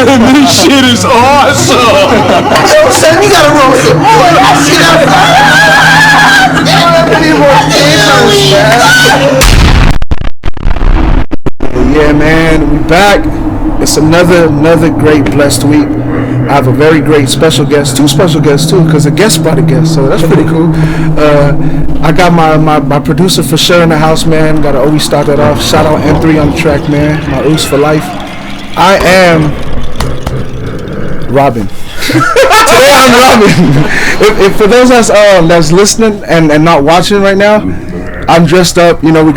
This shit is awesome. Yo, son, you gotta roll some more. I see that. Yeah, man, we back. It's another great blessed week. I have a very great special guest, two special guests too, because a guest brought a guest, so that's pretty cool. I got my producer for sure in the house, man. Gotta always start that off. Shout out N3 on the track, man. My Oos for life. I am Robin. Today I'm Robin. If for those that's listening and not watching right now, I'm dressed up. You know, we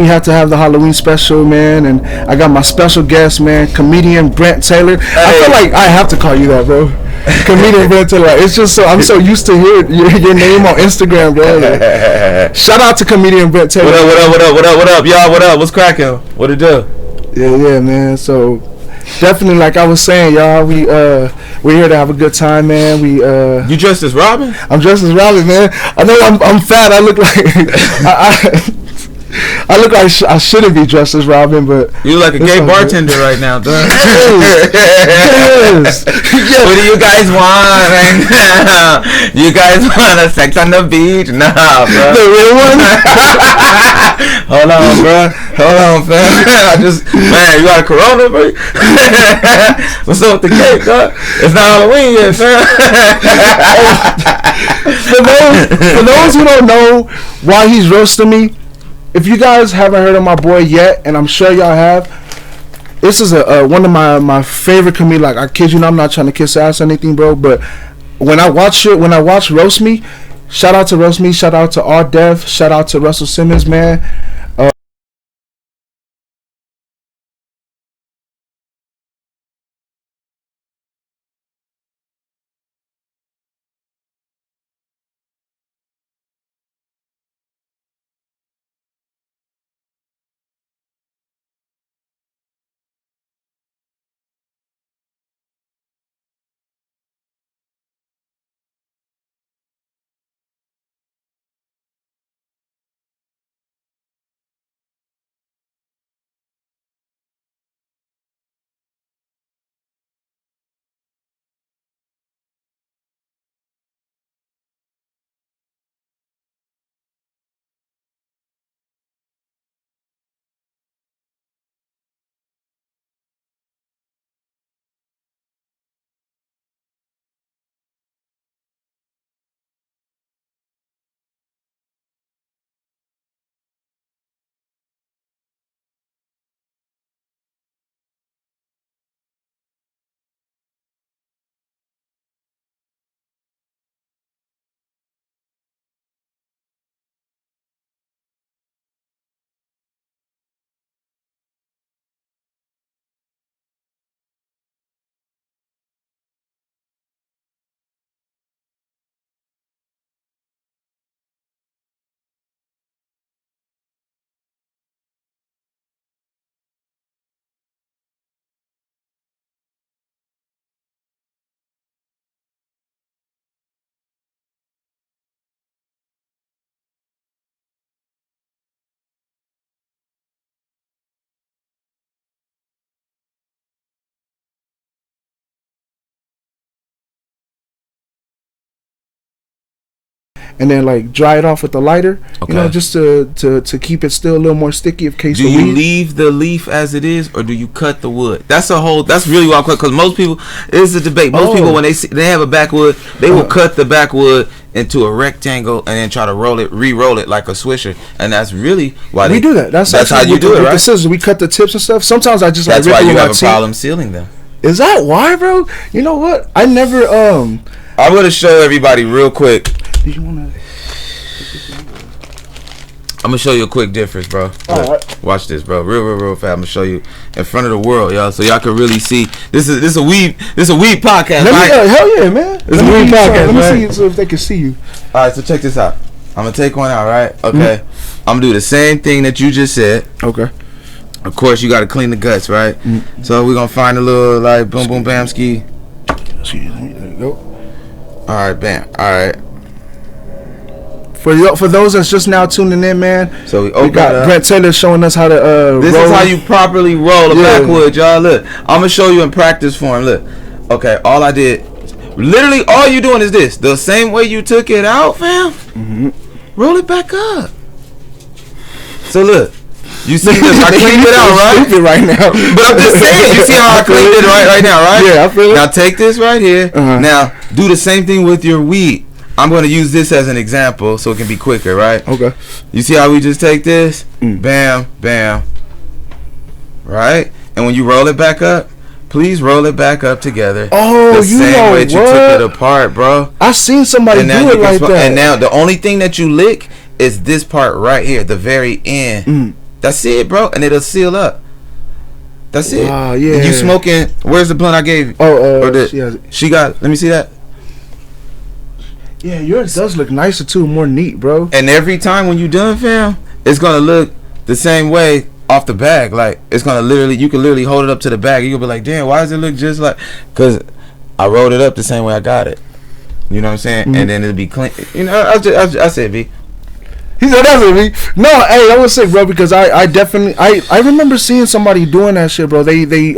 have to have the Halloween special, man. And I got my special guest, man, comedian Brent Taylor. Hey. I feel like I have to call you that, bro. Comedian Brent Taylor. It's just I'm so used to hearing your name on Instagram, bro. Like, shout out to comedian Brent Taylor. What up, y'all? What up? What's cracking? What it do? Yeah, man. So definitely, like I was saying, y'all, we're here to have a good time, man. You dressed as Robin? I'm dressed as Robin, man. I know I'm fat. I look like I look like I shouldn't be dressed as Robin, but you look like a gay bartender right now, dog. Yes. What do you guys want right now? You guys want a sex on the beach? Nah, bro. The real one? Hold on, bro. Hold on, fam. Man, you got a Corona, bro? What's up with the cake, dog? It's not Halloween yet, fam. For those who don't know why he's roasting me, if you guys haven't heard of my boy yet, and I'm sure y'all have, this is one of my favorite comedians. Like, I kid you not, I'm not trying to kiss ass or anything, bro, but when I watch Roast Me, shout out to Roast Me, shout out to R Dev, shout out to Russell Simmons, man. and then like dry it off with the lighter. Okay. You know, just to keep it still a little more sticky in case. Do you leave the leaf as it is, or do you cut the wood? That's really why, because most people, it's a debate. Most people, when they have a backwood, they will cut the backwood into a rectangle and then try to re-roll it like a swisher, and that's really why we do that. That's how you do it, right? With the scissors, we cut the tips and stuff. Sometimes I just that's like. That's why you have a problem sealing them. Is that why, bro? You know what? I never I'm gonna show everybody real quick. Do you wanna? I'm gonna show you a quick difference, bro. Alright. Watch this, bro. Real fast. I'm gonna show you in front of the world, y'all, so y'all can really see. This is a weed podcast, right? Hell yeah, man. It's a weed podcast, Let me see so if they can see you. All right, so check this out. I'm gonna take one out, right? Okay. I'm gonna do the same thing that you just said. Okay. Of course, you gotta clean the guts, right? So we're gonna find a little like boom boom bam ski. Excuse me. There you go. All right, bam. All right. For those that's just now tuning in, man. So we got Brent Taylor showing us how to this roll. Is how you properly roll a backwood, y'all. Look, I'm gonna show you in practice form. Look. Okay, all I did, literally all you doing is this. The same way you took it out, fam. Roll it back up. So look. You see this? I cleaned it out, right? Stupid right now. But I'm just saying, you see how I cleaned it right now, right? Yeah, I feel it. Now take this right here. Now do the same thing with your weed. I'm going to use this as an example so it can be quicker, right? Okay. You see how we just take this? Bam, bam. Right? And when you roll it back up, please roll it back up together. Oh, the same way that you took it apart, bro. I seen somebody do it like that. And now the only thing that you lick is this part right here, the very end. That's it, bro. And it'll seal up. That's it. Wow, yeah. And you smoking, where's the blunt I gave you? She got, let me see that. Yeah, yours does look nicer too, more neat, bro. And every time when you done, fam, it's gonna look the same way off the bag. Like it's gonna literally, you can literally hold it up to the bag. You can be like, damn, why does it look just like? Cause I rolled it up the same way I got it. You know what I'm saying? And then it'll be clean. You know, I said, B. He said that's what me. No, hey, I was sick, bro, because I definitely I remember seeing somebody doing that shit, bro. They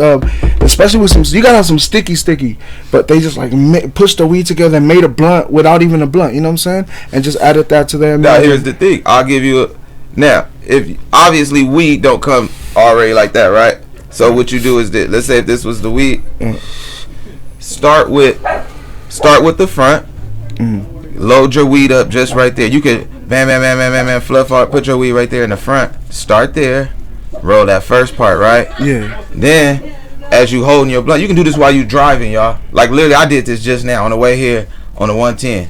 especially with some, you gotta have some sticky, but they just like pushed the weed together and made a blunt without even a blunt. You know what I'm saying? And just added that to their. Now here's the thing. I'll give you now. If obviously weed don't come already like that, right? So what you do is this. Let's say if this was the weed, start with the front. Load your weed up just right there. You can bam, fluff out. Put your weed right there in the front. Start there. Roll that first part, right? Yeah. Then, as you holding your blunt, you can do this while you driving, y'all. Like literally, I did this just now on the way here on the 110.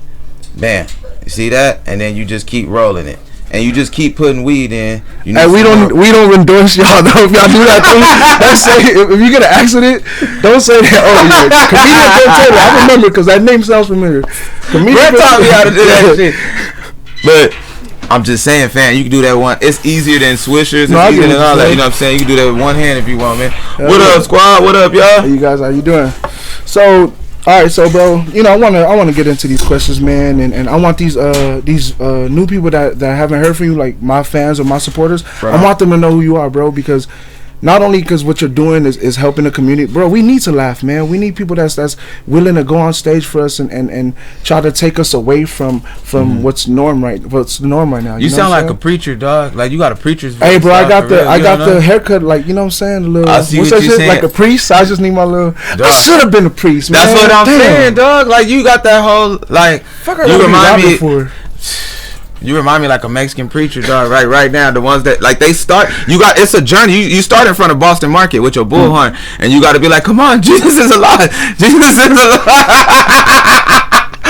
Bam. You see that? And then you just keep rolling it. And you just keep putting weed in. Hey, we don't endorse y'all though. If y'all do that thing, don't say if you get an accident, don't say that. Oh yeah, comedian Brent Taylor. I remember because that name sounds familiar. Brent taught me how to do that shit. But I'm just saying, fam, you can do that one. It's easier than swishers. It's easier than all that. You know what I'm saying? You can do that with one hand if you want, man. What up, squad? What up, y'all? Hey, you guys, how you doing? So. All right, so bro, you know I want to get into these questions, man, and I want these new people that haven't heard from you, like my fans or my supporters. Right. I want them to know who you are, bro, because not only because what you're doing is helping the community, bro. We need to laugh, man. We need people that's willing to go on stage for us and try to take us away from what's the norm right now. You sound like a preacher, dog. Like you got a preacher's voice. Hey, bro, I got the haircut, like, you know what I'm saying? A little, I see what you're saying. Like a priest. I just need my little. Dog. I should have been a priest, man. That's what I'm saying, dog. Like you got that whole like. You remind me. You remind me like a Mexican preacher, dog. Right now, the ones that like they start. It's a journey. You start in front of Boston Market with your bullhorn, and you got to be like, "Come on, Jesus is alive. Jesus is alive."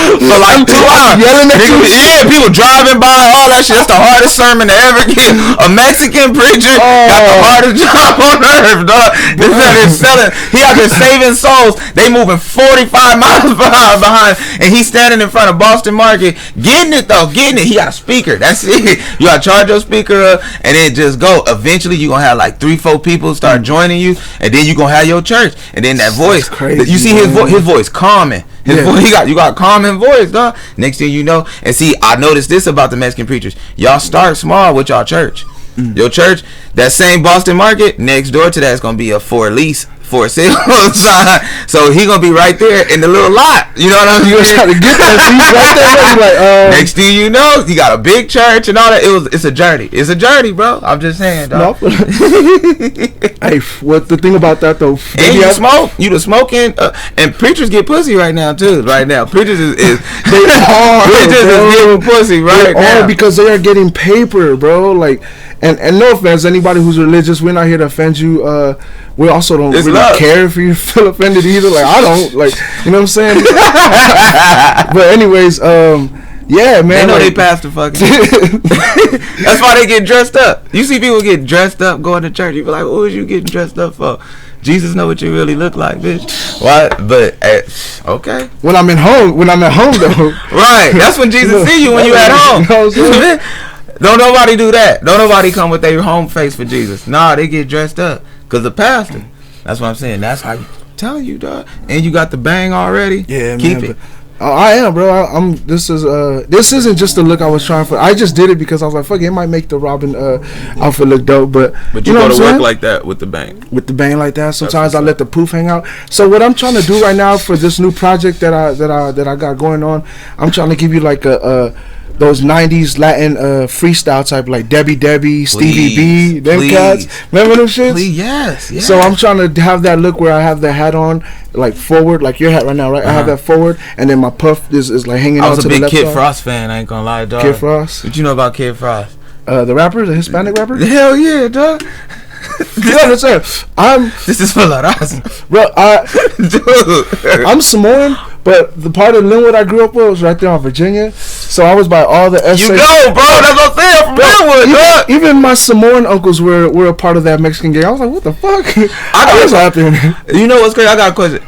For like 2 hours, yelling at people, people driving by, all that shit. That's the hardest sermon to ever get. A Mexican preacher got the hardest job on earth, dog. This man is selling. He out there saving souls. They moving 45 miles behind, and he's standing in front of Boston Market, getting it. He got a speaker. That's it. You got to charge your speaker up, and then just go. Eventually, you gonna have like 3-4 people start joining you, and then you gonna have your church, and then that voice. Crazy, you see his voice calming. You got calming voice, dog. Next thing you know, and see, I noticed this about the Mexican preachers. Y'all start small with y'all church. Your church, that same Boston Market, next door to that is gonna be a for lease for a sale sign. So he gonna be right there in the little lot. You know what I'm saying? You gonna try to get that piece right there. Like, next thing you know, you got a big church and all that. It's a journey. It's a journey, bro. I'm just saying, dog. No. Hey, what the thing about that though? And you smoke. You the smoking, and preachers get pussy right now too. Right now, preachers is they are. preachers is getting pussy right now because they are getting paper, bro. Like, and no offense, anybody who's religious, we're not here to offend you. We also don't really care if you feel offended either. Like, I don't, like, you know what I'm saying? But anyways, yeah, man. They know like, they pastor fucking. That's why they get dressed up. You see people get dressed up going to church. You be like, what was you getting dressed up for? Jesus know what you really look like, bitch. What? But okay. When I'm at home though. Right. That's when Jesus see you when you at home. You know what I'm saying? Don't nobody do that. Don't nobody come with their home face for Jesus. Nah, they get dressed up because the pastor. That's what I'm saying. That's how you tell you, dog. And you got the bang already. Yeah, keep man, it. I am, bro. This isn't just the look I was trying for. I just did it because I was like, fuck it might make the Robin outfit look dope. But you know go to work like that with the bang. With the bang like that. Sometimes I let the poof hang out. So what I'm trying to do right now for this new project that I got going on, I'm trying to give you like those 90s Latin freestyle type, like Debbie, Stevie B, them cats. Remember them shits? Please, yes. So I'm trying to have that look where I have the hat on, like forward, like your hat right now, right? I have that forward, and then my puff is like hanging out to the left. I was a big Kid Frost fan, I ain't gonna lie, dog. Kid Frost? What you know about Kid Frost? The rapper, the Hispanic rapper? Hell yeah, dog. You understand? This is for La Raza. Bro, Dude. I'm Samoan, but the part of Linwood I grew up with was right there on Virginia. So I was by all the essays. You know, bro, that's what I'm saying. From Linwood, dog. Even my Samoan uncles were a part of that Mexican gang. I was like, what the fuck? What's happening? You know what's crazy? I got a question.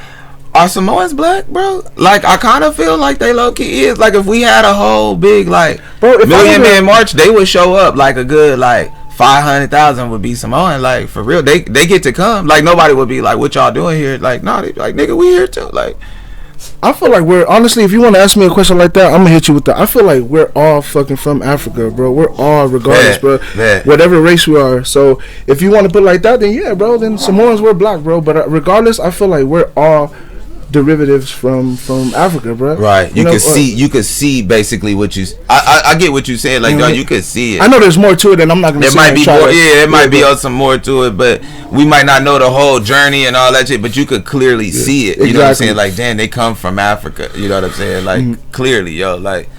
Are Samoans black, bro? Like, I kind of feel like they low-key is. Like, if we had a whole big, like, Million Man March, they would show up like a good, like, 500,000 would be Samoan. Like, for real, they get to come. Like, nobody would be like, what y'all doing here? Like, nah, they be like, nigga, we here too. Like, I feel like we're, honestly, if you want to ask me a question like that, I'm gonna hit you with that. I feel like we're all fucking from Africa, bro. We're all, regardless, bro, whatever race we are. So if you want to put it like that, then yeah, bro, then Samoans, we're black, bro. But regardless, I feel like we're all derivatives from Africa, bro. Right. You could see basically what you. I get what you said. Like, you could see it. I know there's more to it, and I'm not gonna. There might be more. There might be some more to it, but we might not know the whole journey and all that shit. But you could clearly see it. You know what I'm saying? Like, damn, they come from Africa. You know what I'm saying? Like, clearly, yo, like,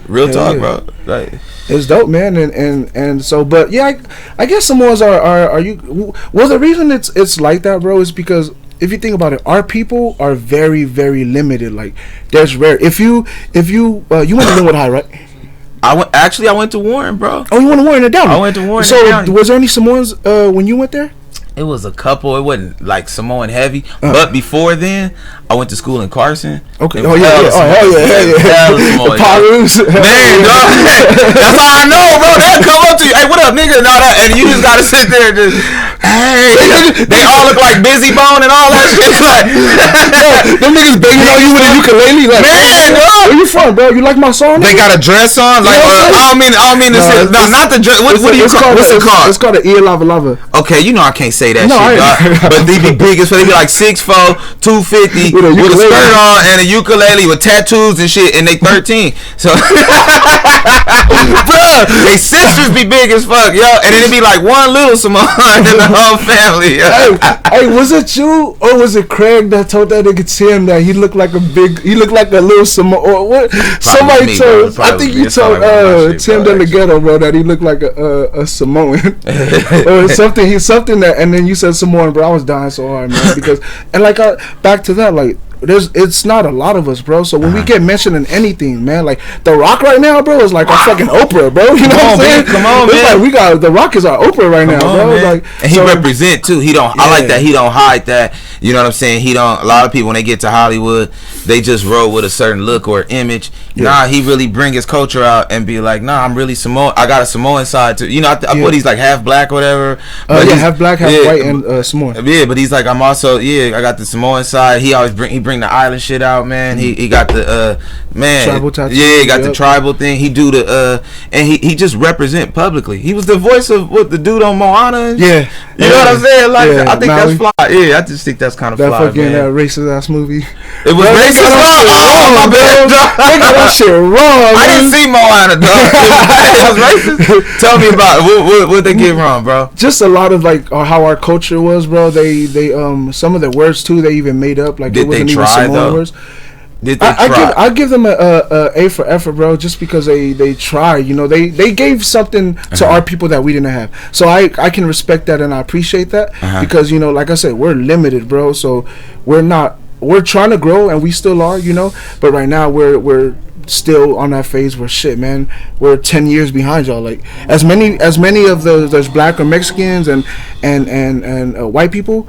real talk, bro. Like, it's dope, man, and so, but yeah, I guess Samoans are you. Well, the reason it's like that, bro, is because, if you think about it, our people are very, very limited. Like, there's rare. If you went to Linwood High, right? I went to Warren, bro. Oh, you went to Warren and Downey? I went to Warren. So, was there any Samoans when you went there? It was a couple. It wasn't like Samoan heavy, but before then, I went to school in Carson. Okay. Oh yeah. Hell yeah. The Paros. Man, dog. That's how I know, bro. They'll come up to you. Hey, what up, nigga? And all that, and you just gotta sit there and just. Hey, they all look like Busy Bone and all that shit. Like, them niggas banging on you with a ukulele. Like, man, dog. Where you from, bro? You like my song? They got a dress on. Like, I don't mean to say. No, not the dress. What do you call? What's it called? It's called an ear lava lava. Okay, you know I can't say that shit, dog. But they be big as fuck. They be like 6'4", 250 with a skirt on and a ukulele with tattoos and shit, and they 13. So, bruh, they sisters be big as fuck, yo. And then it be like one little Samoan in the whole family. Hey, was it you or was it Craig that told that nigga Tim that he looked like a little Samoan? Or what? Somebody told. I think you told Tim Delgado, bro, that he looked like a Samoan or something. He's something that, and then you said Samoan, bro. I was dying so hard, man, because and like back to that, like, it's not a lot of us, bro. So when we get mentioned in anything, man, like The Rock right now, bro, is like our fucking Oprah, bro. You know what I'm saying? Come on, it's man. Like we got The Rock is our Oprah right now, bro. Man. Like, and he represent too. He don't. Yeah. I like that. He don't hide that. You know what I'm saying? He don't. A lot of people when they get to Hollywood, they just roll with a certain look or image. Yeah. Nah, he really bring his culture out and be like, nah, I'm really Samoan. I got a Samoan side too. You know, I put he's like half black or whatever. Half black, half white, and Samoan. Yeah, but he's like, I'm also I got the Samoan side. He always bring bring the island shit out, man. He got the tribal tattoo. Yeah, he got the tribal thing. He do the and he just represent publicly. He was the voice of what the dude on Moana. Yeah, you know what I'm saying? Like I think Maui. that's fly. Yeah, I just think that's kind of fly. That fucking man. racist ass movie. It was racist. Oh my bad. They got that shit wrong. I didn't see Moana, dog. It was racist. Tell me about it. What they get wrong, bro? Just a lot of like how our culture was, bro. They some of the words too they even made up. Like did it wasn't they even try Samoan though? words. Did they try? I give them a for effort, bro. Just because they try, you know, they gave something to our people that we didn't have. So I can respect that and I appreciate that because you know, like I said, we're limited, bro. So we're trying to grow and we still are, you know. But right now we're still on that phase where shit, man, we're 10 years behind y'all. Like as many of those black or Mexicans and white people,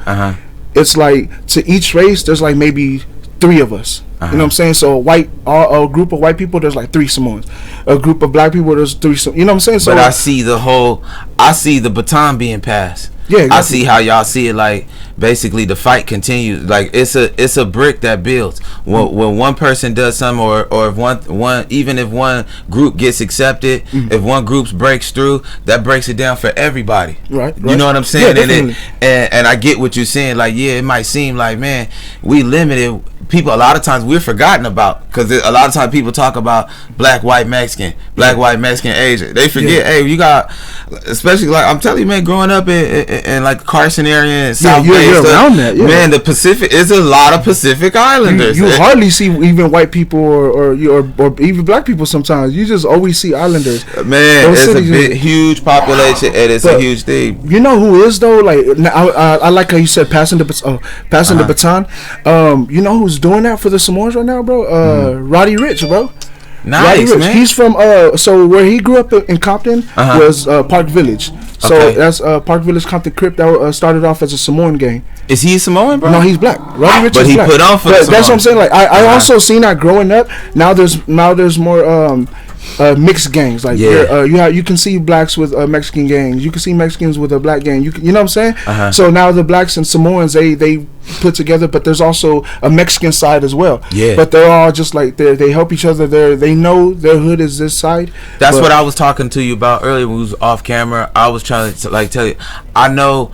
it's like to each race there's like maybe 3 of us. You know what I'm saying? So a group of white people, there's like 3 Samoans. A group of black people, there's 3. You know what I'm saying? So but I see the baton being passed. Yeah, exactly. I see how y'all see it. Like basically, the fight continues. Like it's a brick that builds. When one person does something, or if one even if one group gets accepted, if one group breaks through, that breaks it down for everybody. Right. You know what I'm saying? Yeah, and I get what you're saying. Like it might seem like, man, we limited. People a lot of times we're forgotten about because a lot of times people talk about black, white, Mexican, Asian. They forget, hey, you got, especially like I'm telling you, man, growing up in like Carson area and South Bay, you're around that, man. The Pacific is a lot of Pacific Islanders. You hardly see even white people or even black people sometimes. You just always see Islanders. Man, it's a huge population and it's a huge thing. You know who is though? Like I like how you said passing the baton. You know who's doing that for the Samoans right now, bro? Roddy Ricch, bro. Nice, Ricch. man. He's from so where he grew up in Compton was Park Village. So that's Park Village Compton Crip that started off as a Samoan gang. Is he Samoan, bro? No, he's black. Roddy Ricch but is he black. put on for the that's what I'm saying. Like I also seen that growing up. Now there's more mixed gangs. Like you can see blacks with Mexican gangs. You can see Mexicans with a black gang. You know what I'm saying? So now the blacks and Samoans they put together, but there's also a Mexican side as well. Yeah. But they're all just like they help each other. They know their hood is this side. That's what I was talking to you about earlier when we was off camera. I was trying to like tell you, I know.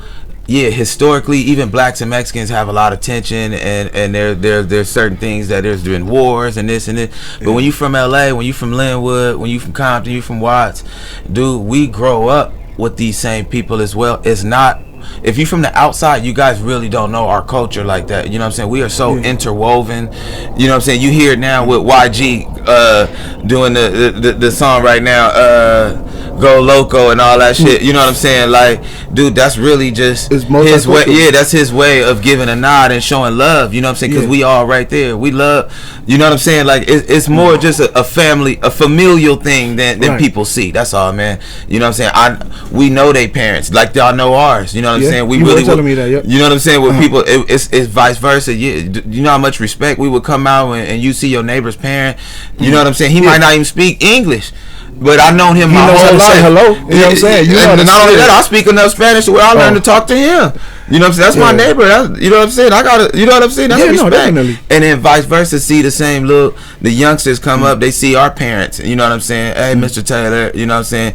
Yeah, historically, even blacks and Mexicans have a lot of tension, and there's certain things that there's been wars and this and this. But when you from LA, when you from Linwood, when you from Compton, you from Watts, dude, we grow up with these same people as well. It's not. If you from the outside, you guys really don't know our culture like that. You know what I'm saying? We are so interwoven. You know what I'm saying? You hear it now with YG doing the song right now, Go Loco and all that shit. You know what I'm saying? Like, dude, that's really just his way. Yeah, that's his way of giving a nod and showing love. You know what I'm saying? Because we all right there. We love. You know what I'm saying? Like, it's more just a familial thing than people see. That's all, man. You know what I'm saying? We know they parents like y'all know ours. You know what I'm saying? We really telling me that. Yep. You know what I'm saying? With people, it's vice versa. You know how much respect we would come out and you see your neighbor's parent. You know what I'm saying? He might not even speak English. But I known him my whole life. Hello, you know what I'm saying? And not only that, I speak enough Spanish to where I learned to talk to him. You know what I'm saying? That's my neighbor. You know what I'm saying? I gotta. You know what I'm saying? That's respect. Definitely. And then vice versa, see the same the youngsters come up. They see our parents. You know what I'm saying? Hey, Mr. Taylor. You know what I'm saying?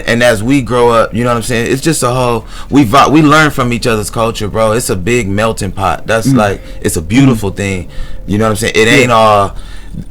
And as we grow up, you know what I'm saying? It's just a whole. We learn from each other's culture, bro. It's a big melting pot. That's like it's a beautiful thing. You know what I'm saying? It ain't all.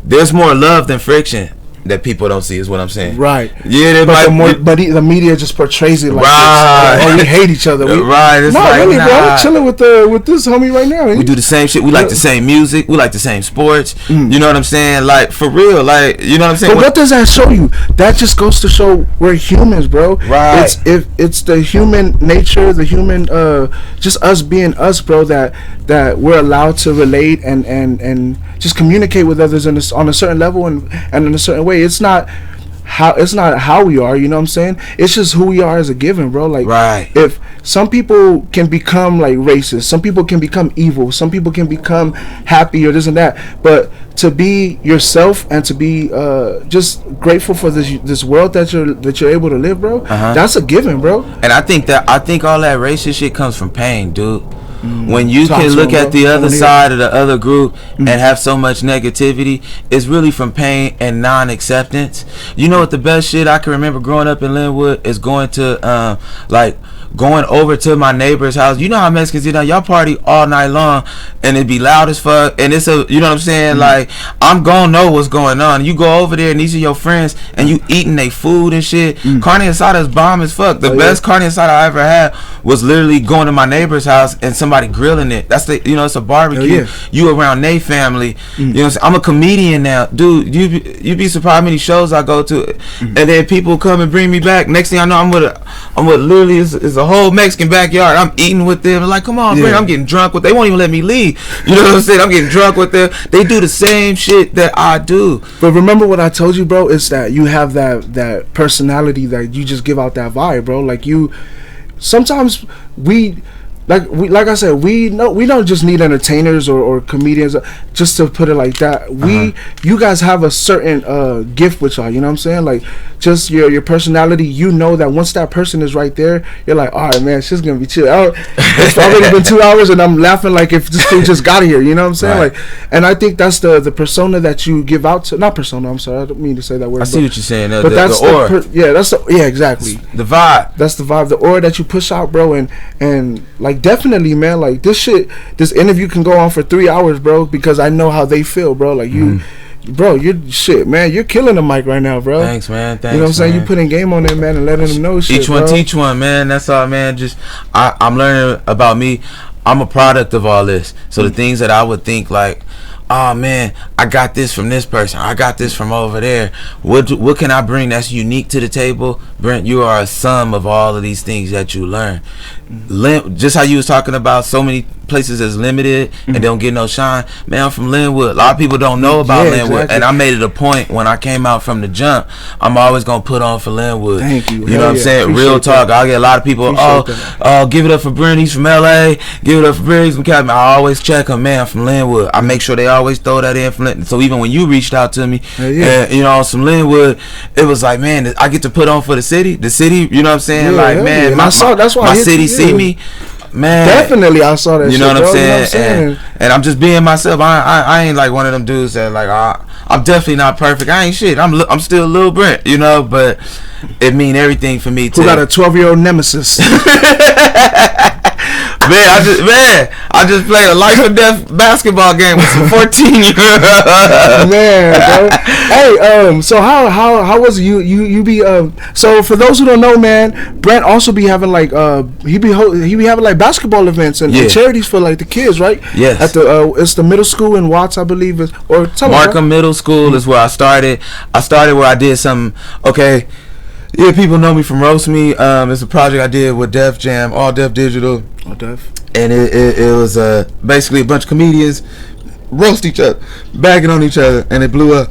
There's more love than friction that people don't see is what I'm saying. Right. Yeah, but the media just portrays it like this. Like, we hate each other. It's like, really, bro. I'm chilling with this homie right now. We do the same shit. We like the same music. We like the same sports. You know what I'm saying? Like, for real. Like, you know what I'm saying? But what does that show you? That just goes to show we're humans, bro. Right. It's the human nature, the human just us being us, bro, that we're allowed to relate and just communicate with others on a certain level and in a certain way. It's not how we are, you know what I'm saying? It's just who we are as a given, bro. Like, if some people can become like racist, some people can become evil, some people can become happy or this and that, but to be yourself and to be just grateful for this world that you're able to live, bro, that's a given, bro. And I think all that racist shit comes from pain, dude. When you can look at the other side of the other group and have so much negativity, it's really from pain and non-acceptance. You know what the best shit I can remember growing up in Linwood is going to going over to my neighbor's house. You know how Mexicans, y'all party all night long and it be loud as fuck, and it's you know what I'm saying, like I'm gonna know what's going on. You go over there and these are your friends and you eating they food and shit. Carne asada is bomb as fuck. The best carne asada I ever had was literally going to my neighbor's house and somebody grilling it. That's it's a barbecue. You around they family. You know what I'm saying? I'm a comedian now, dude. You'd be surprised how many shows I go to, and then people come and bring me back. Next thing I know, I'm with literally is a whole Mexican backyard. I'm eating with them. Like, come on, Brent, I'm getting drunk with. They won't even let me leave. You know what I'm saying? I'm getting drunk with them. They do the same shit that I do. But remember what I told you, bro? Is that you have that personality that you just give out that vibe, bro. Like you, sometimes like I said, we don't just need entertainers or comedians just to put it like that. You guys have a certain gift with y'all, you know what I'm saying? Like just your personality, you know that once that person is right there, you're like, all right, man, she's gonna be chill. It's already been 2 hours and I'm laughing like if this thing just got here, you know what I'm saying? Right. Like, and I think that's the persona that you give out to, not persona, I'm sorry, I don't mean to say that word. I see what you're saying. But that's the aura. Exactly. The vibe. That's the vibe, the aura that you push out, bro, and like definitely, man, like this interview can go on for 3 hours, bro, because I know how they feel, bro. Like you, bro, you're killing the mic right now, bro. Thanks, man. Thanks, you know what I'm saying? Man. You putting game on it, man, and letting them know shit, Each one bro. teach one, man. That's all, man. Just I'm learning about me. I'm a product of all this. So the things that I would think like, oh man, I got this from this person, I got this from over there, what can I bring that's unique to the table? Brent, you are a sum of all of these things that you learn. Just how you was talking about so many places that's limited and don't get no shine. Man, I'm from Linwood. A lot of people don't know about Linwood, exactly. And I made it a point when I came out from the jump, I'm always gonna put on for Linwood. Thank you. You know what I'm saying? Appreciate Real talk. I get a lot of people, give it up for Brent, he's from LA, give it up for Brent, he's from California. I always check him, man, I'm from Linwood. I make sure they always throw that in from Linwood. So even when you reached out to me, and, some Linwood, it was like, man, I get to put on for the city, you know what I'm saying? That's why my city see me. Man, definitely, I saw that. You know what I'm saying? And I'm just being myself. I ain't like one of them dudes that like I'm definitely not perfect. I ain't shit. I'm still a little Brent, but it mean everything for me too. Who got a 12-year-old nemesis? I just played a life or death basketball game with some 14-year-olds. Man, bro. Hey, so how was you be so for those who don't know, man, Brent also be having like he be having like basketball events and charities for like the kids, right? Yes. At the it's the middle school in Watts, I believe, Markham Middle School is where I started. I started where I did some yeah, people know me from Roast Me. It's a project I did with Def Jam, All Def Digital. All Def. And it was basically a bunch of comedians roast each other, bagging on each other, and it blew up.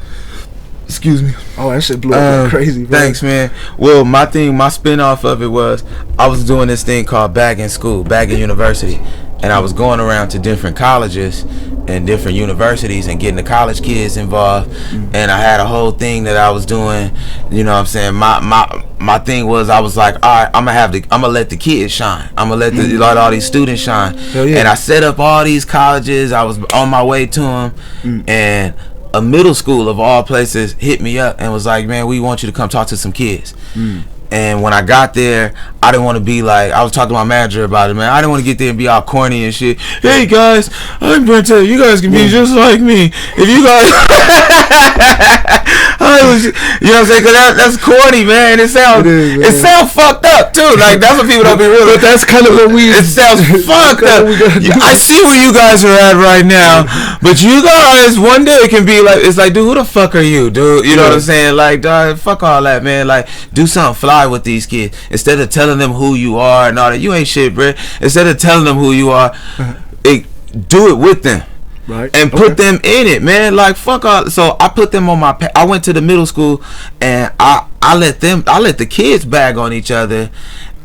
Excuse me. Oh, that shit blew up like crazy, bro. Thanks, man. Well, my spin-off of it was I was doing this thing called Bagging School, Bagging University. And I was going around to different colleges and different universities and getting the college kids involved. And I had a whole thing that I was doing. You know what I'm saying? My thing was, I was like, all right, I'm gonna let the kids shine. I'm gonna let all these students shine. And I set up all these colleges. I was on my way to them, and a middle school of all places hit me up and was like, man, we want you to come talk to some kids. And when I got there, I didn't want to be like, I was talking to my manager about it, man. I didn't want to get there and be all corny and shit. Hey guys, I'm Brent. You guys can be just like me. If you guys, you know what I'm saying? Cause that's corny, man. It sounds fucked up too. Like that's what people don't be real. But that's kind of what it sounds fucked up. I see where you guys are at right now, but you guys one day it can be like, it's like, dude, who the fuck are you, dude? You know what I'm saying? Like, dog, fuck all that, man. Like, do something fly with these kids instead of telling them who you are and all that. You ain't shit, bro. Instead of telling them who you are, do it with them. Right. And put them in it, man. Like, fuck all. So I put them on I went to the middle school and I let the kids bag on each other.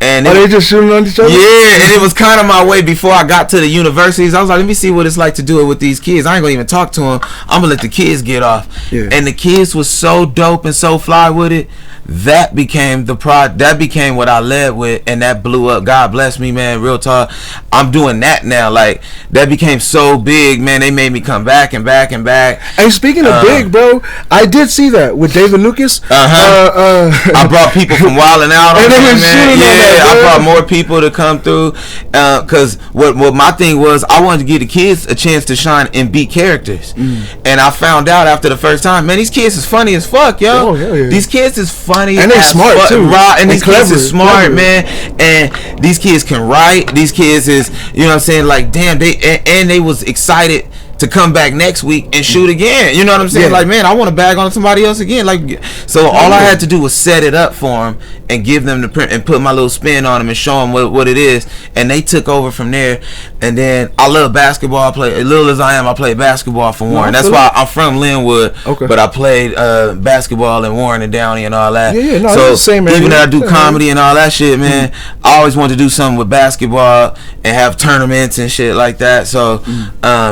And they just shooting on each other? Yeah, and it was kind of my way before I got to the universities. I was like, let me see what it's like to do it with these kids. I ain't gonna even talk to them. I'm gonna let the kids get off. Yeah. And the kids was so dope and so fly with it. That became that became what I led with, and that blew up. God bless me, man. Real talk. I'm doing that now. Like, that became so big, man. They made me come back and back and back. Hey, speaking of big, bro, I did see that with David Lucas. I brought people from Wild and Out on there, man. Yeah, I brought more people to come through. Cause what my thing was, I wanted to give the kids a chance to shine and be characters. And I found out after the first time, man, these kids is funny as fuck, yo. Oh, yeah. These kids is funny, and they smart too. And these kids is smart, man. And these kids can write. These kids is, you know what I'm saying? Like, damn, they was excited to come back next week and shoot again. You know what I'm saying? Yeah. Like, man, I want to bag on somebody else again. Like, so all I had to do was set it up for them and give them the print and put my little spin on them and show them what it is. And they took over from there. And then I love basketball. I play, as little as I am, I play basketball for Warren. That's why I'm from Linwood. Okay. But I played basketball in Warren and Downey and all that. Yeah, no, so it's the same, man. Even though I do comedy and all that shit, man, I always wanted to do something with basketball and have tournaments and shit like that. So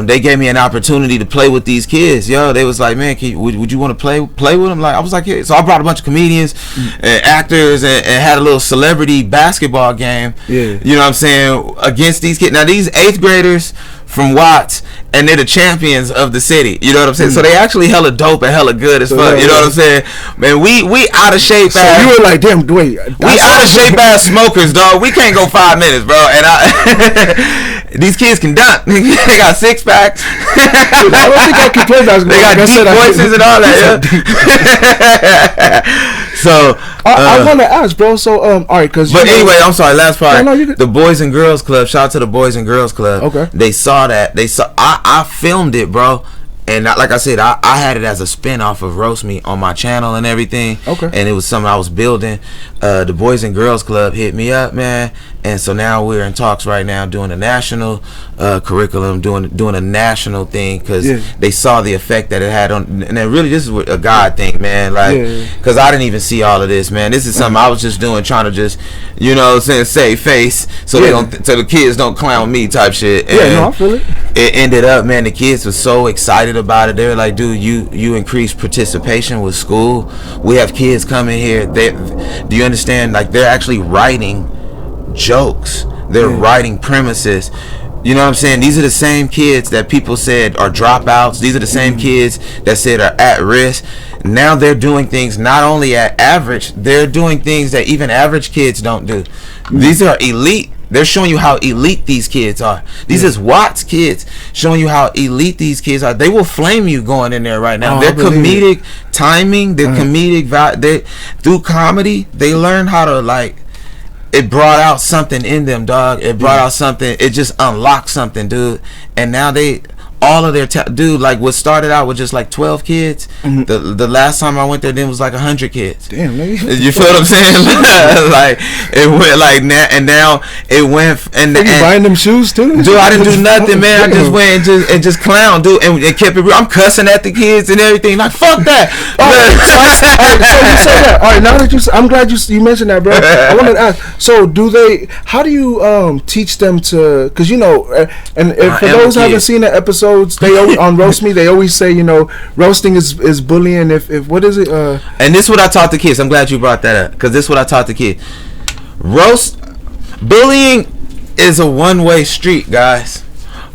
they gave me an opportunity to play with these kids. Yo, they was like, man, would you want to play with them? Like, I was like, yeah. So I brought a bunch of comedians and actors and had a little celebrity basketball game. Yeah. You know what I'm saying? Against these kids. Now, these 8th graders from Watts, and they're the champions of the city. You know what I'm saying? So they actually hella dope and hella good as fuck. You know what I'm saying? Man, we out of shape. So you were like, damn, wait. We out of shape ass smokers, dog. We can't go 5 minutes, bro. And these kids can dunk. They got 6 packs. Dude, I don't think I can play basketball. They got deep voices and all that. So I want to ask, bro. So all right, cause. But anyway, I'm sorry. Last part. No, the Boys and Girls Club. Shout out to the Boys and Girls Club. Okay. They saw that. I filmed it, bro. And like I said, I had it as a spin-off of Roast Me on my channel and everything. Okay. And it was something I was building. The Boys and Girls Club hit me up, man. And so now we're in talks right now doing a national curriculum, doing a national thing, because they saw the effect that it had on. And then really, this is a God thing, man. Like, because I didn't even see all of this, man. This is something I was just doing, trying to just, you know, save face so they don't, so the kids don't clown me type shit. And no, I feel it. It ended up, man, the kids were so excited about it. They were like, dude, you increased participation with school. We have kids coming here. Do you understand? Like, they're actually writing jokes. They're writing premises. You know what I'm saying? These are the same kids that people said are dropouts. These are the same kids that said are at risk. Now they're doing things not only at average, they're doing things that even average kids don't do. These are elite. They're showing you how elite these kids are. These is Watts kids showing you how elite these kids are. They will flame you going in there right now. Their comedic timing, their comedic through comedy, they learn how to, like, it brought out something in them, dog. It brought out something. It just unlocked something, dude. And now all of their dude, like, what started out with just like 12 kids, the last time I went there, then was like 100 kids. Damn, nigga. You feel what I'm saying? Like, it went like now it went and you buying them shoes too? Dude, I didn't do nothing, man. I just went and just clown, dude, and kept it real. I'm cussing at the kids and everything. Like, fuck that. So you say that. All right, now that I'm glad you mentioned that, bro. I wanted to ask. So how do you teach them to? Because, you know, and for those who haven't seen the episode. They always, on Roast Me, they always say, you know, roasting is bullying. If what is it? And this is what I taught the kids. I'm glad you brought that up, because this is what I taught the kids. Bullying is a one-way street, guys.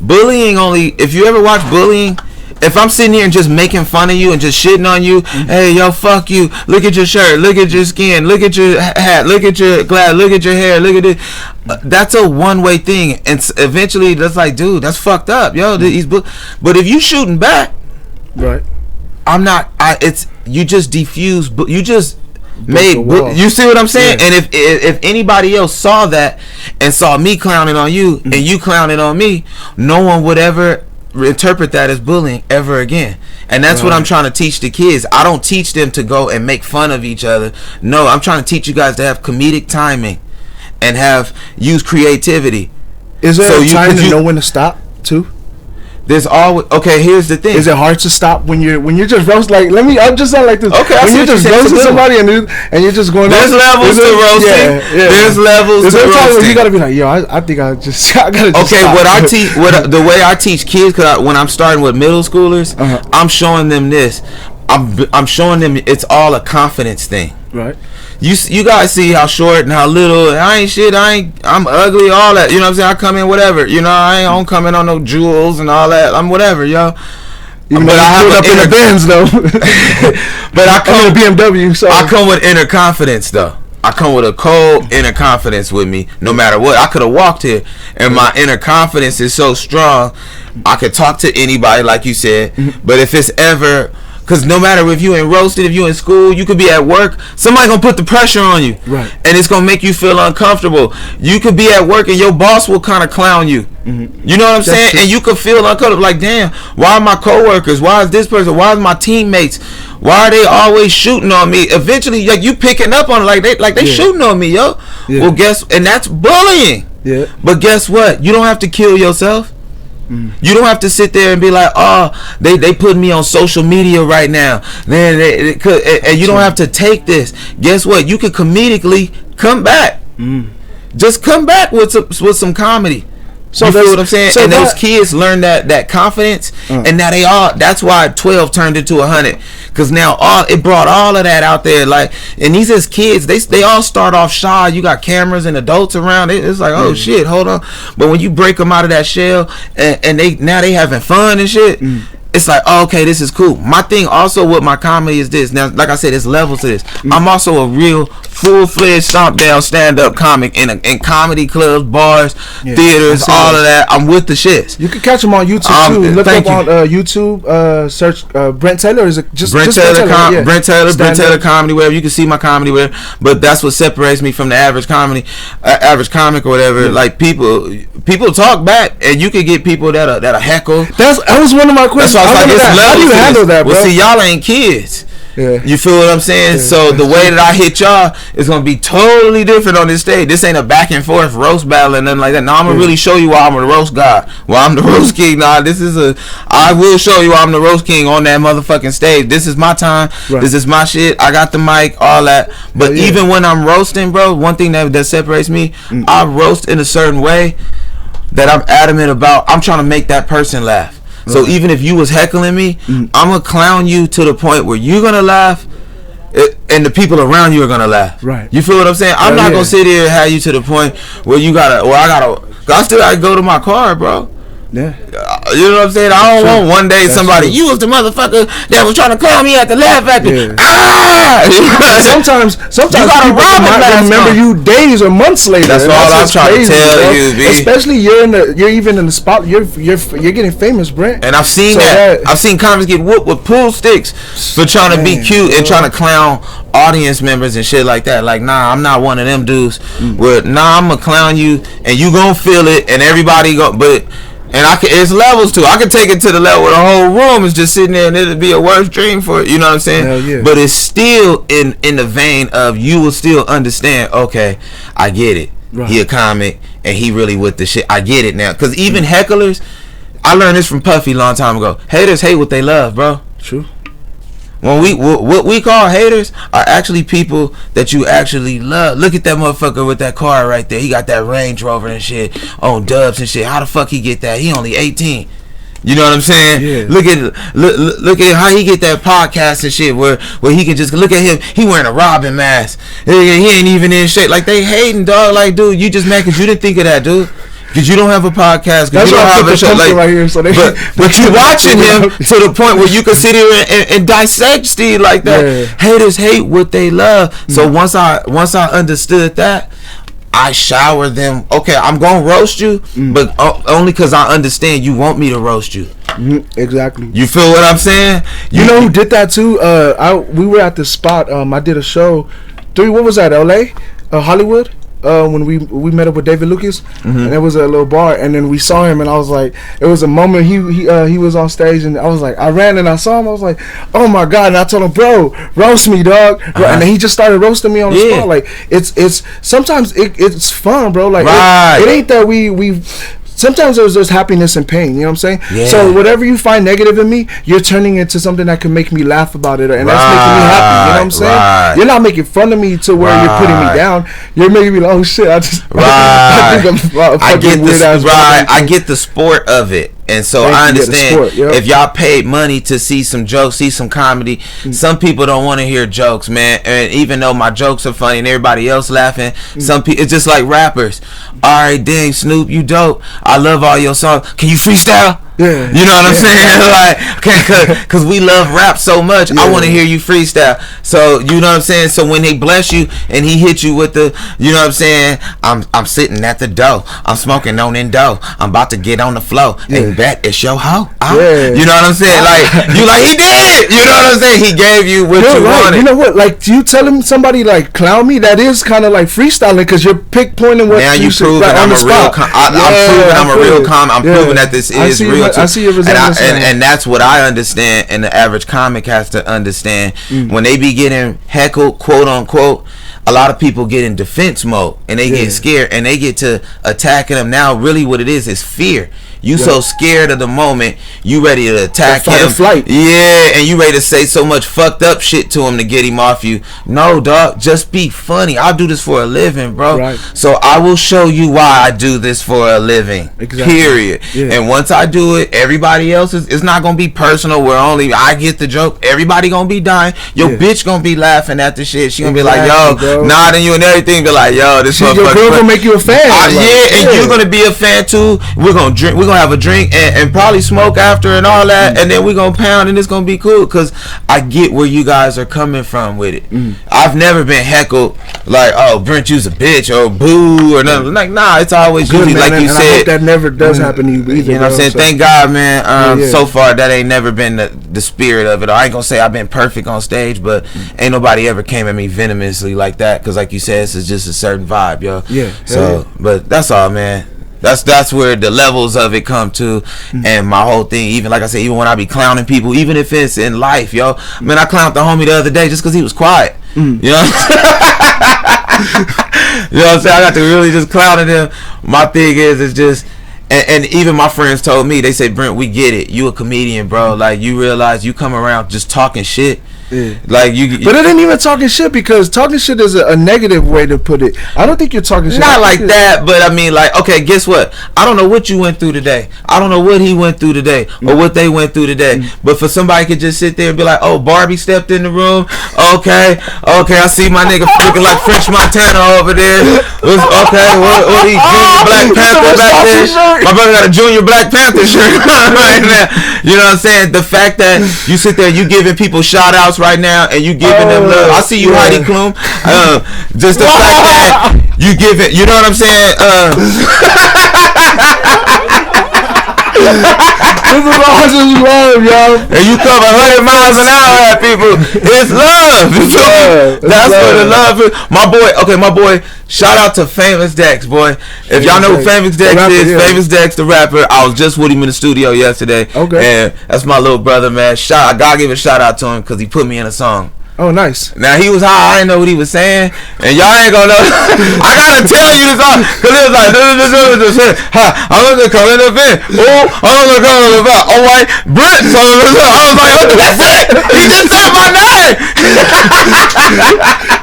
Bullying only. If you ever watch bullying, if I'm sitting here and just making fun of you and just shitting on you, hey, yo, fuck you. Look at your shirt. Look at your skin. Look at your hat. Look at your glass. Look at your hair. Look at this. That's a one-way thing. And eventually, that's like, dude, that's fucked up, yo. But if you shooting back, right? You just diffuse. You just made. You see what I'm saying? Yeah. And if anybody else saw that and saw me clowning on you and you clowning on me, no one would ever interpret that as bullying ever again. And that's what I'm trying to teach the kids. I don't teach them to go and make fun of each other. No, I'm trying to teach you guys to have comedic timing and use creativity. Is there a time to know when to stop too? There's always here's the thing. Is it hard to stop when you're just roast like? I'll just sound like this. Okay, when you're just roasting somebody and you're just going. There's levels to roasting. Yeah. There's levels to roasting. You gotta be like, yo, I think I gotta just stop. What I teach, the way I teach kids, cause when I'm starting with middle schoolers, I'm showing them this. I'm showing them it's all a confidence thing. Right. You guys see how short and how little. I ain't shit. I'm ugly. All that. You know what I'm saying? I come in whatever. You know, I don't come in on no jewels and all that. I'm whatever, yo. But I have up in the Benz though. But I come with BMW. So I come with inner confidence though. I come with a cold inner confidence with me. No matter what, I could have walked here, and my inner confidence is so strong. I could talk to anybody, like you said. But if it's ever Because no matter if you in roasted, if you in school, you could be at work, somebody gonna put the pressure on you. Right. And it's gonna make you feel uncomfortable. You could be at work and your boss will kind of clown you. Mm-hmm. You know what I'm saying? True. And you could feel uncomfortable, like, damn, why are my coworkers? Why is this person? Why is my teammates? Why are they always shooting on me? Eventually, like, you picking up on it, like they shooting on me, yo. Yeah. Well, and that's bullying. Yeah. But guess what? You don't have to kill yourself. You don't have to sit there and be like, oh, they put me on social media right now, man. And you don't have to take this. Guess what? You can comedically come back. Just come back with some comedy. So you feel what I'm saying? So and those kids learn that confidence, and now that's why 12 turned into 100, because now it brought all of that out there. Like, and these as kids, they all start off shy. You got cameras and adults around. It's like, oh shit, hold on. But when you break them out of that shell, and they having fun and shit. It's like, oh, okay, this is cool. My thing also with my comedy is this. Now, like I said, there's levels to this. I'm also a real full-fledged stomp down stand-up comic in comedy clubs, bars, theaters, all of that. I'm with the shits. You can catch them on YouTube too. Look up on YouTube. Search Brent Taylor. Is it just Brent Taylor? Brent Taylor comedy, wherever. You can see my comedy wherever. But that's what separates me from the average average comic or whatever. Like, people talk back, and you can get people that heckle. That was one of my questions. How do you handle that, bro? Well, see, y'all ain't kids. Yeah. You feel what I'm saying? Yeah, so the way that I hit y'all is gonna be totally different on this stage. This ain't a back and forth roast battle and nothing like that. Now I'm gonna really show you why I'm a roast god. Why I'm the roast king. Nah, I will show you why I'm the roast king on that motherfucking stage. This is my time. Right. This is my shit. I got the mic, all that. But even when I'm roasting, bro, one thing that separates me, I roast in a certain way that I'm adamant about. I'm trying to make that person laugh. So even if you was heckling me, I'm gonna clown you to the point where you're gonna laugh, and the people around you are gonna laugh. Right. You feel what I'm saying? I'm not gonna sit here and have you to the point where I still gotta go to my car, bro. Yeah. You know what I'm saying? I don't want one day somebody, you was the motherfucker that was trying to clown me at the Laugh Factory. Yeah. Sometimes you gotta might remember you days or months later. That's all I'm trying to tell you, B. Especially you're even in the spot. You're getting famous, Brent. And I've seen that. I've seen comics get whooped with pool sticks for trying to be cute and trying to clown audience members and shit like that. Like, nah, I'm not one of them dudes. Where I'm gonna clown you and you gonna feel it and everybody and it's levels too. I can take it to the level where the whole room is just sitting there and it'll be a worse dream for it. You know what I'm saying? Hell yeah. But it's still in the vein of you will still understand, okay, I get it. Right. He a comic and he really with the shit. I get it now. Because even hecklers, I learned this from Puffy a long time ago. Haters hate what they love, bro. True. What we call haters are actually people that you actually love. Look at that motherfucker with that car right there. He got that Range Rover and shit on dubs and shit. How the fuck he get that? He only 18. You know what I'm saying? Yeah. Look at how he get that podcast and shit where he can just look at him. He wearing a Robin mask. He ain't even in shape. Like, they hating, dog. Like, dude, you just mad because you didn't think of that, dude. Because you don't have a podcast. Because you don't have a show. Like, right here, so but you watching him to the point where you can sit here and dissect Steve like that. Yeah. Haters hate what they love. So once I understood that, I shower them. Okay, I'm gonna roast you, but only because I understand you want me to roast you. Exactly. You feel what I'm saying? You know who did that too? We were at the spot. I did a show. What was that? LA, Hollywood. When we met up with David Lucas, and it was a little bar, and then we saw him, and I was like, it was a moment he was on stage, and I was like, I ran and I saw him, I was like, oh my god, and I told him, bro, roast me, dog, and then he just started roasting me on the spot. Like, it's sometimes it's fun, bro. Like, it ain't that we sometimes there's happiness and pain. You know what I'm saying? Yeah. So whatever you find negative in me, you're turning into something that can make me laugh about it, and that's making me happy. You know what I'm saying? Right. You're not making fun of me to where you're putting me down. You're making me like, oh shit, I just I think I'm I get I get the sport of it. And so I understand if y'all paid money to see some jokes, see some comedy, some people don't want to hear jokes, man. And even though my jokes are funny and everybody else laughing, some people, it's just like rappers. All right, dang, Snoop, you dope. I love all your songs. Can you freestyle? Yeah. You know what I'm saying? Like, cause we love rap so much. I want to hear you freestyle. So, you know what I'm saying? So when they bless you and he hit you with the, you know what I'm saying? I'm sitting at the door. I'm smoking on Indo. I'm about to get on the floor. And bet it's your hoe. You know what I'm saying? Like, you like, he did. You know what I'm saying? He gave you what you wanted. You know what? Like, do you tell him somebody like clown me? That is kind of like freestyling because you're pointing what now you proving like, I'm a real I'm a real I'm proving that this is real. I see your resemblance, and that's what I understand, and the average comic has to understand. When they be getting heckled, quote unquote, a lot of people get in defense mode and they get scared and they get to attacking them. Now really what it is fear. You so scared of the moment, you ready to attack him. Flight. Yeah, and you ready to say so much fucked up shit to him to get him off you. No, dog, just be funny. I'll do this for a living, bro. Right. So I will show you why I do this for a living. Exactly. Period. Yeah. And once I do it, everybody else it's not gonna be personal where only I get the joke. Everybody gonna be dying. Your bitch gonna be laughing at the shit. She gonna be like, yo, bro. nodding you and everything. Be like, yo, this motherfucker. Your girl gonna make you a fan. And you're gonna be a fan too. We're gonna drink. We're gonna have a drink and probably smoke after and all that, and then we're gonna pound and it's gonna be cool because I get where you guys are coming from with it. I've never been heckled like, oh, Brent, you's a bitch or boo or nothing. Like, nah, it's always good, usually man, like you said. I hope that never does happen to you either. You know what I'm saying? So. Thank God, man. So far that ain't never been the spirit of it. I ain't gonna say I've been perfect on stage, but ain't nobody ever came at me venomously like that because, like you said, it's just a certain vibe, yo. Yeah. So, but that's all, man. That's where the levels of it come to, and my whole thing. Even like I said, even when I be clowning people, even if it's in life, yo, man, I clowned the homie the other day just because he was quiet. You know what I'm saying? You know what I'm saying? I got to really just clowning him. My thing is just. And even my friends told me, they said, Brent, we get it. You a comedian, bro. Like, you realize you come around just talking shit. Yeah. Like you, but it ain't even talking shit because talking shit is a negative way to put it. I don't think you're talking shit. Not like that, but I mean, like, okay, guess what? I don't know what you went through today. I don't know what he went through today or what they went through today. But for somebody could just sit there and be like, oh, Barbie stepped in the room. Okay, I see my nigga freaking like French Montana over there. Okay, what he Junior Black Panther back there? My brother got a Junior Black Panther shirt right now. You know what I'm saying? The fact that you sit there, you giving people shout outs right now and you giving them love. I see you, Heidi Klum. Just the fact that you give it, you know what I'm saying? This is all just love, yo. And you come 100 miles an hour at people. It's love. That's what the love is. My boy, shout out to Famous Dex, boy. If y'all know who Famous Dex is, Famous Dex, the rapper. I was just with him in the studio yesterday. Okay. And that's my little brother, man. I gotta give a shout out to him because he put me in a song. Oh, nice. Now, he was high. I didn't know what he was saying. And y'all ain't gonna know. I gotta tell you this all. Because it was like, I'm gonna come in the vent. Oh, I'm gonna come in the vent. All right, Brent. So I was like, oh, that's it. He just said my name.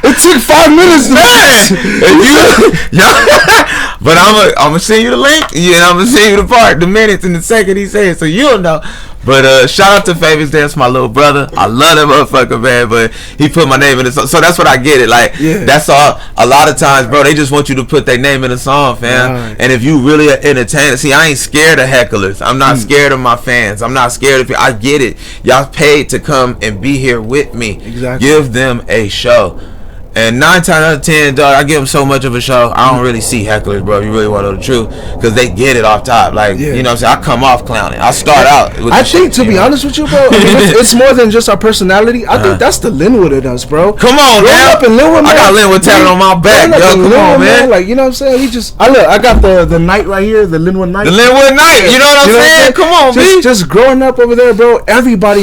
It took 5 minutes to But I'm gonna send you the link. Yeah, I'm gonna send you the part, the minutes and the second he said, so you'll know. But shout out to Famous Dance, my little brother. I love that motherfucker, man. But he put my name in it, so that's what I get it. Like, that's all. A lot of times, bro, they just want you to put their name in a song, fam. Right. And if you really are entertainer, see, I ain't scared of hecklers. I'm not scared of my fans. I'm not scared of you. I get it. Y'all paid to come and be here with me. Exactly. Give them a show. And 9 times out of 10, dog, I give them so much of a show. I don't really see hecklers, bro. If you really want to know the truth, because they get it off top. Like, you know what I'm saying? I come off clowning. I start out with I think, to be honest with you, bro, it's more than just our personality. I think that's the Linwood in us, bro. Come on, man. Up in Linwood, man. I got Linwood tatted on my back, yo. Come on, man. Like, you know what I'm saying? We just, I got the night right here, the Linwood night. The Linwood night. You know what I'm saying? Come on, B. Just growing up over there, bro. Everybody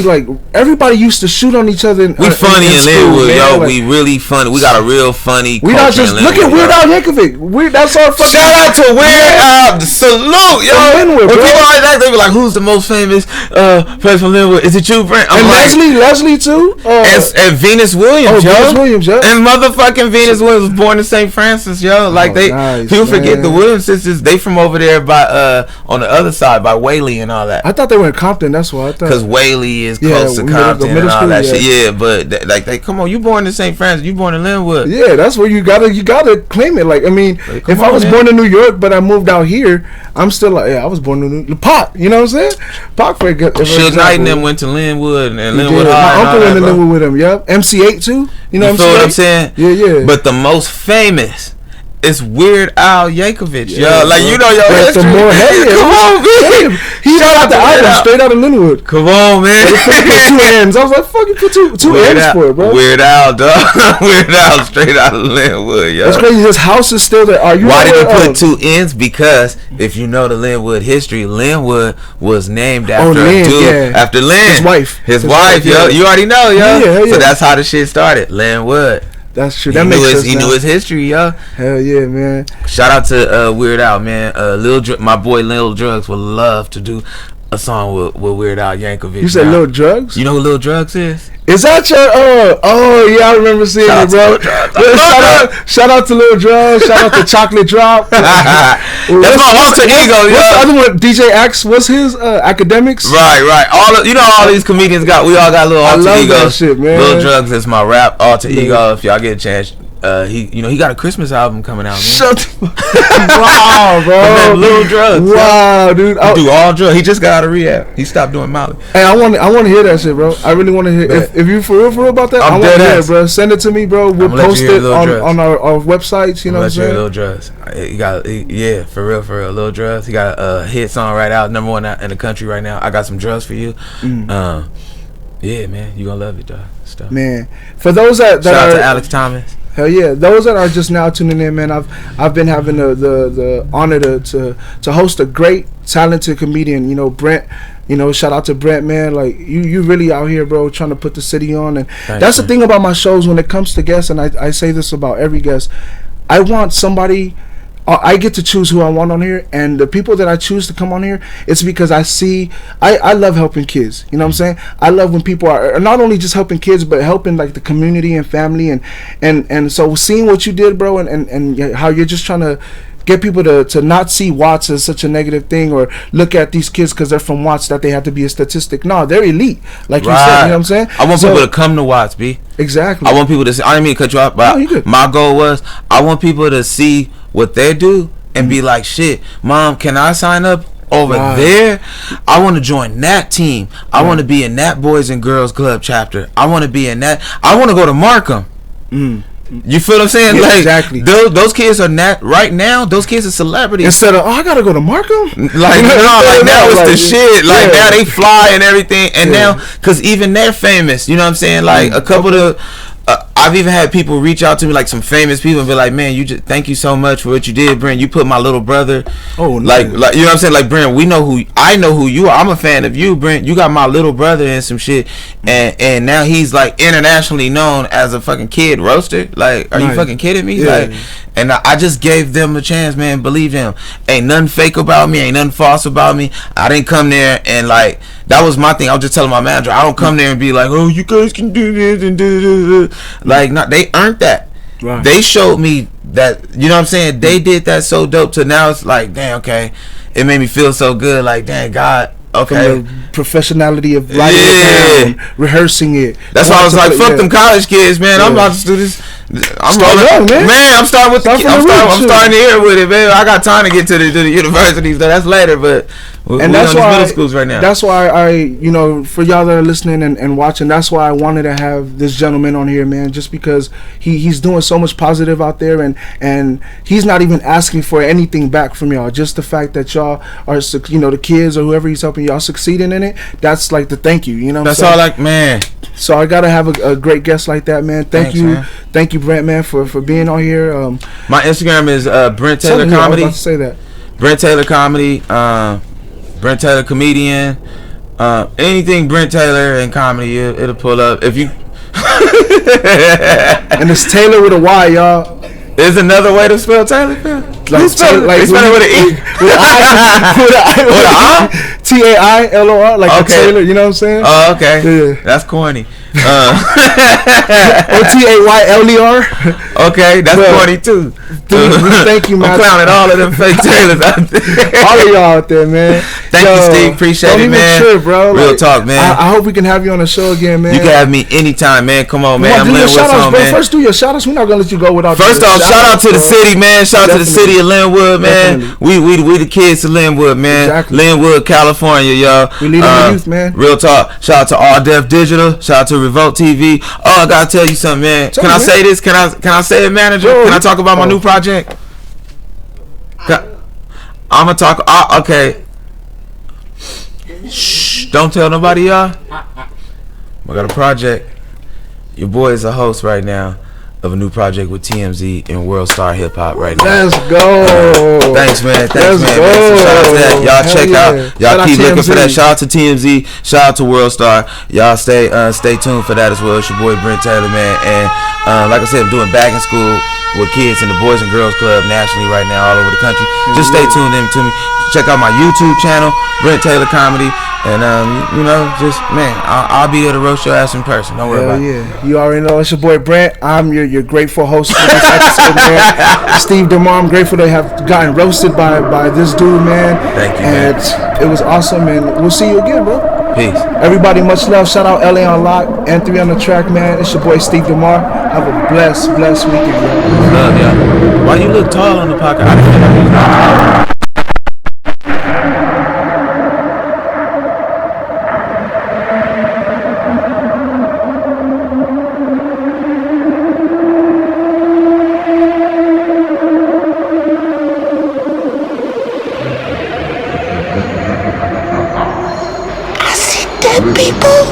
used to shoot on each other. We funny in Linwood, yo. We really funny. we got a real funny. We not just look at Weird Al Yankovic. That's our fucking. Shout out to Weird Al. Salute, yo. When people always ask, they be like, "Who's the most famous person from Linwood?" Is it you, Brent? I'm and like, Leslie too. And Venus Williams, yo. Venus Williams, yo. And motherfucking Venus Williams was born in St. Francis, yo. Like people forget the Williams sisters. They from over there by on the other side by Whaley and all that. I thought they were in Compton. That's why I thought. Because Whaley is close to Compton and all that shit. Yeah, but they come on. You born in St. Francis. You born in Linwood. Yeah, that's where you gotta claim it. Like I mean, if I was born in New York, but I moved out here, I'm still like, yeah, I was born in New York. Pac, you know what I'm saying? Pac for Suge Knight and them went to Linwood and Linwood My High. uncle went to Linwood with him. Yep. MC8 too. You know what I'm saying? Yeah. But the most famous. It's Weird Al Yankovic, yo. Like, you know your history. Come on, man. He got the album straight out of Linwood. Come on, man. Two ends. I was like, fuck, you put two ends for it, bro. Weird Al, dog. Weird Al straight out of Linwood, yo. That's crazy. His house is still there. Why did he put two ends? Because if you know the Linwood history, Linwood was named after a dude. After Lynn. His wife, yo. You already know, yo. Yeah. So that's how the shit started. Linwood. That's true. He knew his history, yo. Hell yeah, man. Shout out to Weird Al, man. My boy Lil Drugs would love to do a song with Weird Al Yankovic. You said Lil Drugs? You know who Lil Drugs is? Is that your I remember seeing it, bro. Shout out to Lil Drugs. Shout out to Chocolate Drop. That's my alter ego, yo. What's the other one? DJ Axe. What's his Academics? Right. All these comedians we all got little alter egos. That shit, man. Lil Drugs is my rap alter ego. If y'all get a chance. He got a Christmas album coming out, man. Wow, bro. Lil Drugs. Wow, dude. He do all drugs. He just got out of rehab. He stopped doing Molly. Hey, I want to hear that shit, bro. I really want to hear. If you for real about that, I want to hear it, bro. Send it to me, bro. We'll post it on our websites. You know what I'm saying? Lil Drugs. For real. Lil Drugs. He got a hit song right out, number one in the country right now. I Got Some Drugs for You. Yeah, man, you gonna love it, dog. Stuff. Man, for those that shout out are, to Alex Thomas. Hell yeah, those that are just now tuning in, man. I've been having the honor to host a great talented comedian. You know, Brent. You know, shout out to Brent, man. Like you really out here, bro, trying to put the city on. And that's the thing about my shows when it comes to guests. And I say this about every guest. I want somebody. I get to choose who I want on here, and the people that I choose to come on here, it's because I love helping kids. You know what I'm saying? I love when people are not only just helping kids, but helping like the community and family, and so seeing what you did, bro, and how you're just trying to get people to not see Watts as such a negative thing, or look at these kids because they're from Watts that they have to be a statistic. No, they're elite, like you said. You know what I'm saying? I want people to come to Watts, B. Exactly. I want people to see. I didn't mean to cut you off, but my goal was I want people to see what they do and be like, shit, Mom, can I sign up over there? I want to join that team. I want to be in that Boys and Girls Club chapter. I want to be in that. I want to go to Markham. You feel what I'm saying? Yeah, like, exactly. Those kids are not right now. Those kids are celebrities. Instead of I gotta go to Markham. Like now it's the shit. Like now they fly and everything. And now, cause even they're famous. You know what I'm saying? Like a couple of. I've even had people reach out to me, like some famous people, and be like, "Man, thank you so much for what you did, Brent. You put my little brother." Oh, nice. like you know what I'm saying? Like, Brent, I know who you are. I'm a fan of you, Brent. You got my little brother and some shit, and now he's like internationally known as a fucking kid roaster. Like, are you fucking kidding me? Yeah. Like, and I just gave them a chance, man. Believe him. Ain't nothing fake about me. Ain't nothing false about me. I didn't come there and like. That was my thing. I was just telling my manager, I don't come there and be like, oh, you guys can do this and do this. Like, they earned that. Right. They showed me that, you know what I'm saying? They did that so dope. So now it's like, damn, okay. It made me feel so good. Like, damn, God, okay. From the professionality of writing it down, rehearsing it. That's why I was like, fuck them college kids, man. I'm about to do this. I'm starting with I'm starting the year with it, man. I got time to get to the universities. That's later, but that's why middle schools right now. That's why for y'all that are listening and watching, that's why I wanted to have this gentleman on here, man. Just because he's doing so much positive out there, and he's not even asking for anything back from y'all. Just the fact that y'all are, the kids or whoever he's helping y'all succeeding in it. That's like the thank you. You know, that's all. Like, man. So I gotta have a great guest like that, man. Thanks, thank you, Brent, man, for being on here. My Instagram is Brent Taylor Comedy. I was about to say that. Brent Taylor Comedy. Brent Taylor Comedian. Anything Brent Taylor and comedy, it'll pull up. If you And it's Taylor with a Y, y'all. There's another way to spell Taylor, Phil. Like, spell it with an E? With I? Tailor, like a Taylor, you know what I'm saying? Oh, okay. Yeah. That's corny. Otayler. Okay, that's corny too. Dude, thank you, man. I'm clowning all of them fake Taylors out there. All of y'all out there, man. Thank you, Steve. Appreciate it, man. Sure, bro. Real talk, man. I hope we can have you on the show again, man. You can have me anytime, man. Come on, man. I'm Linwood song, man. First, do your shout outs. We're not gonna let you go without. First off, shout out to the city, man. Shout out to the city of Linwood, man. Definitely. We the kids of Linwood, man. Exactly. Linwood, California, y'all. We leading the youth, man. Real talk. Shout out to All Def Digital. Shout out to Revolt TV. Oh, I gotta tell you something, man. Can I say this? Can I say it, manager? Can I talk about my new project? I'm gonna talk. Okay. Shh. Don't tell nobody, y'all. I got a project. Your boy is a host right now of a new project with TMZ and World Star Hip Hop right now. Let's go. Thanks, man. Thanks, Let's man. go. So shout out to that. Y'all check out. Y'all Shout keep out looking TMZ. for that. Shout out to TMZ. Shout out to World Star. Y'all stay tuned for that as well. It's your boy Brent Taylor, man. And like I said, I'm doing Back in School with kids in the Boys and Girls Club nationally right now, all over the country. Just stay tuned in to me. Check out my YouTube channel, Brent Taylor Comedy. And you know, just man, I'll be there to roast your ass in person. Don't worry about it. Yeah, you already know it's your boy Brent. I'm your grateful host for this episode, man. Steve DaMar. I'm grateful to have gotten roasted by this dude, man. Thank you, and man. It was awesome, and we'll see you again, bro. Peace. Everybody, much love. Shout out LA on Lock, N3 on the track, man. It's your boy Steve DaMar. Have a blessed weekend, bro. Love y'all. Why you look tall on the podcast? I didn't feel like you was tall. People.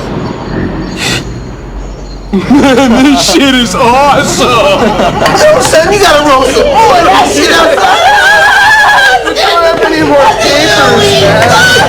This shit is awesome. Yo, son, you gotta roll some more of that shit outside. Get any more papers, man.